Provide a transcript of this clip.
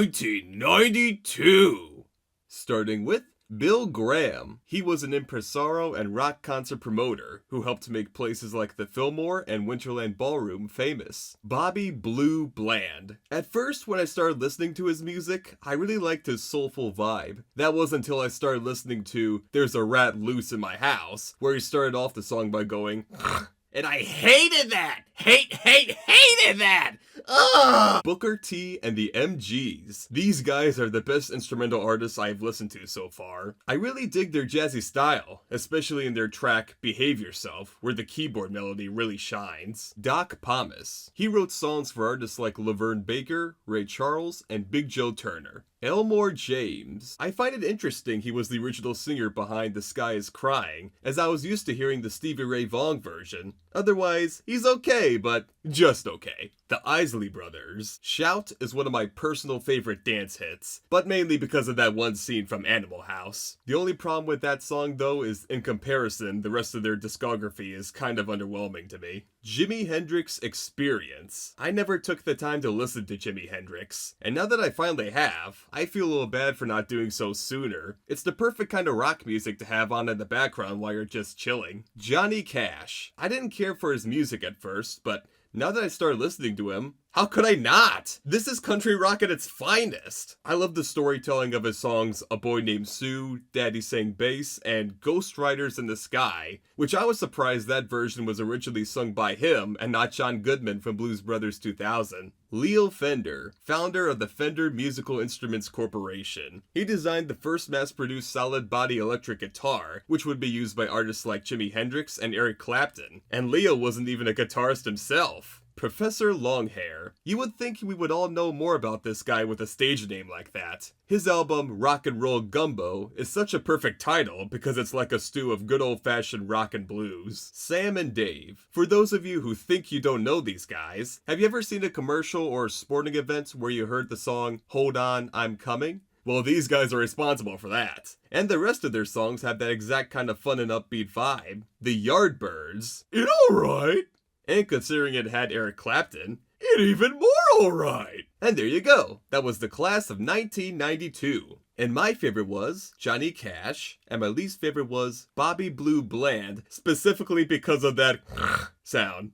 1992. Starting with Bill Graham. He was an impresario and rock concert promoter who helped make places like the Fillmore and Winterland Ballroom famous. Bobby Blue Bland. At first, when I started listening to his music, I really liked his soulful vibe. That was until I started listening to There's a Rat Loose in My House, where he started off the song by going, and I hated that! Hated that! Ugh! Booker T and the MGs. These guys are the best instrumental artists I've listened to so far. I really dig their jazzy style, especially in their track Behave Yourself, where the keyboard melody really shines. Doc Pomus. He wrote songs for artists like Laverne Baker, Ray Charles, and Big Joe Turner. Elmore James. I find it interesting he was the original singer behind The Sky is Crying, as I was used to hearing the Stevie Ray Vaughan version. Otherwise, he's okay, but just okay. The Isley Brothers. Shout is one of my personal favorite dance hits, but mainly because of that one scene from Animal House. The only problem with that song though is in comparison, the rest of their discography is kind of underwhelming to me. Jimi Hendrix Experience. I never took the time to listen to Jimi Hendrix, and now that I finally have, I feel a little bad for not doing so sooner. It's the perfect kind of rock music to have on in the background while you're just chilling. Johnny Cash. I didn't care for his music at first, but now that I started listening to him, how could I not? This is country rock at its finest. I love the storytelling of his songs A Boy Named Sue, Daddy Sang Bass, and Ghost Riders in the Sky, which I was surprised that version was originally sung by him and not John Goodman from Blues Brothers 2000. Leo Fender, founder of the Fender Musical Instruments Corporation. He designed the first mass-produced solid-body electric guitar, which would be used by artists like Jimi Hendrix and Eric Clapton. And Leo wasn't even a guitarist himself. Professor Longhair. You would think we would all know more about this guy with a stage name like that. His album, Rock and Roll Gumbo, is such a perfect title because it's like a stew of good old-fashioned rock and blues. Sam and Dave. For those of you who think you don't know these guys, have you ever seen a commercial or sporting event where you heard the song, Hold On, I'm Coming? Well, these guys are responsible for that. And the rest of their songs have that exact kind of fun and upbeat vibe. The Yardbirds. It alright. And considering it had Eric Clapton, it even more alright! And there you go, that was the class of 1992. And my favorite was Johnny Cash, and my least favorite was Bobby Blue Bland, specifically because of that sound.